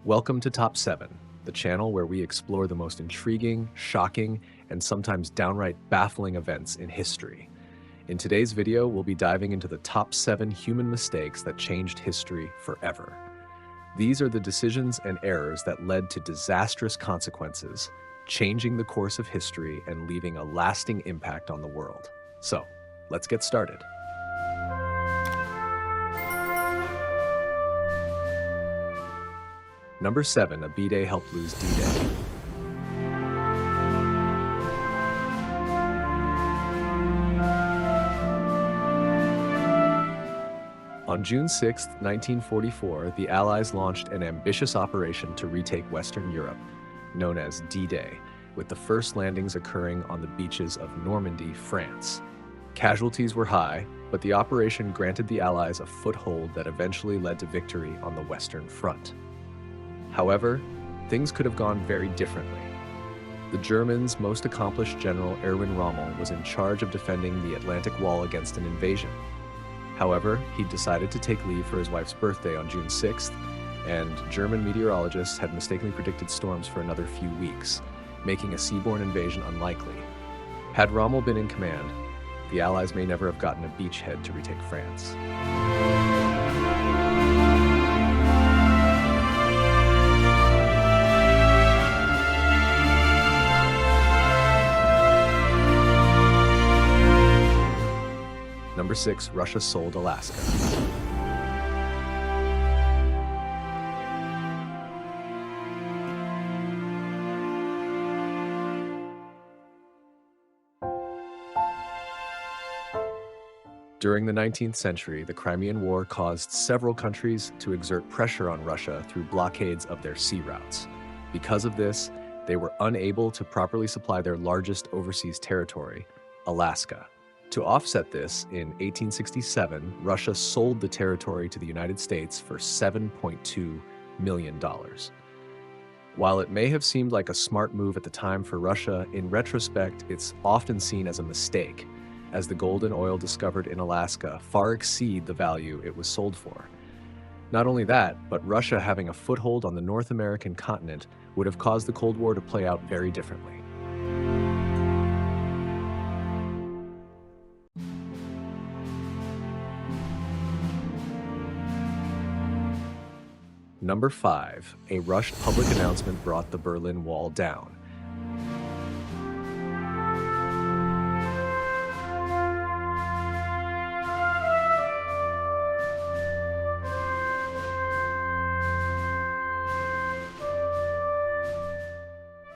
Welcome to Top 7, the channel where we explore the most intriguing, shocking, and sometimes downright baffling events in history. In today's video, we'll be diving into the top 7 human mistakes that changed history forever. These are the decisions and errors that led to disastrous consequences, changing the course of history and leaving a lasting impact on the world. So, let's get started. Number 7, a Bday helped lose D-Day. On June 6, 1944, the Allies launched an ambitious operation to retake Western Europe, known as D-Day, with the first landings occurring on the beaches of Normandy, France. Casualties were high, but the operation granted the Allies a foothold that eventually led to victory on the Western Front. However, things could have gone very differently. The Germans' most accomplished general, Erwin Rommel, was in charge of defending the Atlantic Wall against an invasion. However, he decided to take leave for his wife's birthday on June 6th, and German meteorologists had mistakenly predicted storms for another few weeks, making a seaborne invasion unlikely. Had Rommel been in command, the Allies may never have gotten a beachhead to retake France. Number 6, Russia sold Alaska. During the 19th century, the Crimean War caused several countries to exert pressure on Russia through blockades of their sea routes. Because of this, they were unable to properly supply their largest overseas territory, Alaska. To offset this, in 1867, Russia sold the territory to the United States for $7.2 million. While it may have seemed like a smart move at the time for Russia, in retrospect, it's often seen as a mistake, as the gold and oil discovered in Alaska far exceed the value it was sold for. Not only that, but Russia having a foothold on the North American continent would have caused the Cold War to play out very differently. Number 5, a rushed public announcement brought the Berlin Wall down.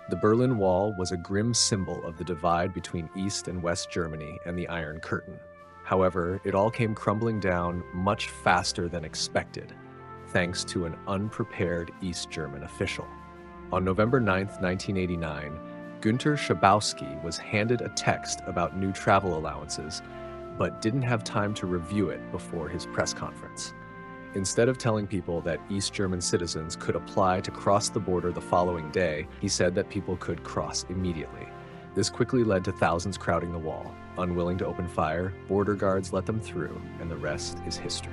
The Berlin Wall was a grim symbol of the divide between East and West Germany and the Iron Curtain. However, it all came crumbling down much faster than expected, thanks to an unprepared East German official. On November 9, 1989, Günter Schabowski was handed a text about new travel allowances, but didn't have time to review it before his press conference. Instead of telling people that East German citizens could apply to cross the border the following day, he said that people could cross immediately. This quickly led to thousands crowding the wall. Unwilling to open fire, border guards let them through, and the rest is history.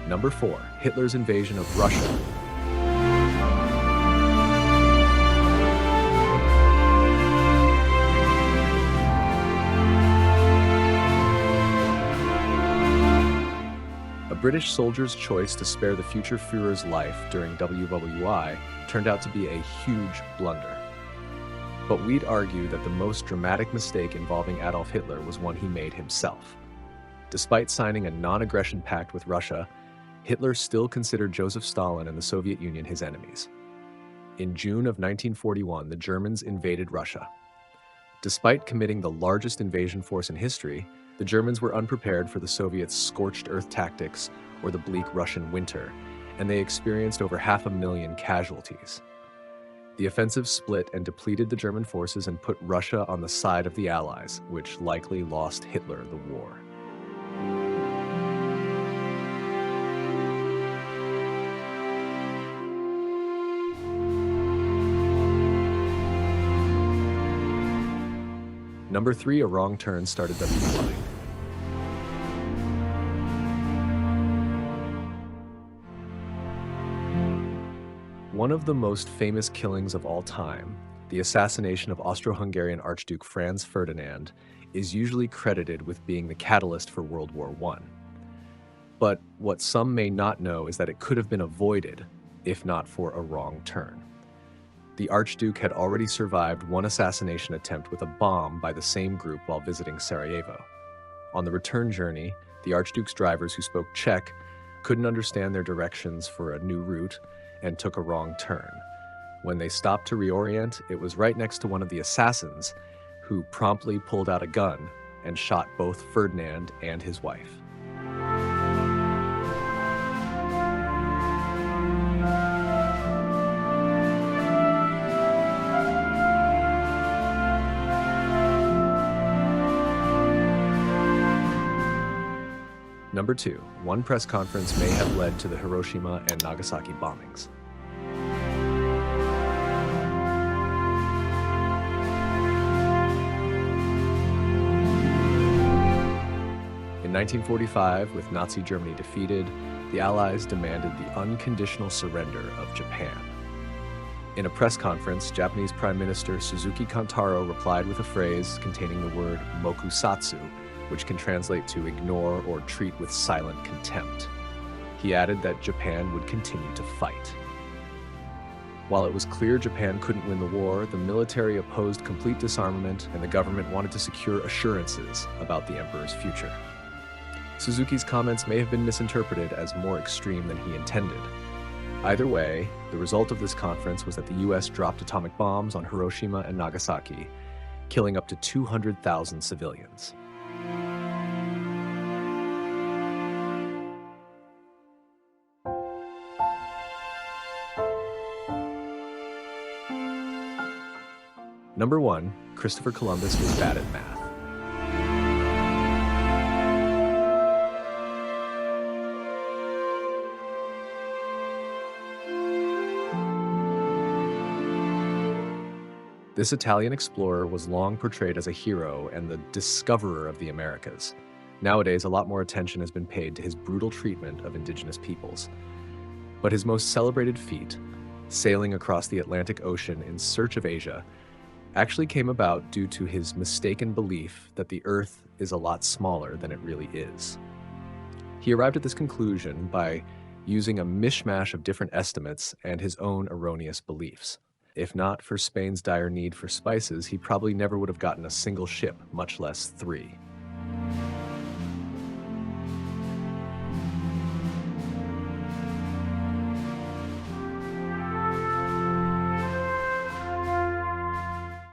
Number 4, Hitler's invasion of Russia. A British soldier's choice to spare the future Führer's life during WWI turned out to be a huge blunder. But we'd argue that the most dramatic mistake involving Adolf Hitler was one he made himself. Despite signing a non-aggression pact with Russia, Hitler still considered Joseph Stalin and the Soviet Union his enemies. In June of 1941, the Germans invaded Russia. Despite committing the largest invasion force in history, the Germans were unprepared for the Soviets' scorched earth tactics or the bleak Russian winter, and they experienced over 500,000 casualties. The offensive split and depleted the German forces and put Russia on the side of the Allies, which likely lost Hitler the war. Number 3, a wrong turn started them flying. One of the most famous killings of all time, the assassination of Austro-Hungarian Archduke Franz Ferdinand, is usually credited with being the catalyst for World War I. But what some may not know is that it could have been avoided if not for a wrong turn. The Archduke had already survived one assassination attempt with a bomb by the same group while visiting Sarajevo. On the return journey, the Archduke's drivers who spoke Czech couldn't understand their directions for a new route and took a wrong turn. When they stopped to reorient, it was right next to one of the assassins, who promptly pulled out a gun and shot both Ferdinand and his wife. Number 2, one press conference may have led to the Hiroshima and Nagasaki bombings. In 1945, with Nazi Germany defeated, the Allies demanded the unconditional surrender of Japan. In a press conference, Japanese Prime Minister Suzuki Kantaro replied with a phrase containing the word mokusatsu, which can translate to ignore or treat with silent contempt. He added that Japan would continue to fight. While it was clear Japan couldn't win the war, the military opposed complete disarmament and the government wanted to secure assurances about the emperor's future. Suzuki's comments may have been misinterpreted as more extreme than he intended. Either way, the result of this conference was that the US dropped atomic bombs on Hiroshima and Nagasaki, killing up to 200,000 civilians. Number 1, Christopher Columbus was bad at math. This Italian explorer was long portrayed as a hero and the discoverer of the Americas. Nowadays, a lot more attention has been paid to his brutal treatment of indigenous peoples. But his most celebrated feat, sailing across the Atlantic Ocean in search of Asia, actually came about due to his mistaken belief that the Earth is a lot smaller than it really is. He arrived at this conclusion by using a mishmash of different estimates and his own erroneous beliefs. If not for Spain's dire need for spices, he probably never would have gotten a single ship, much less 3.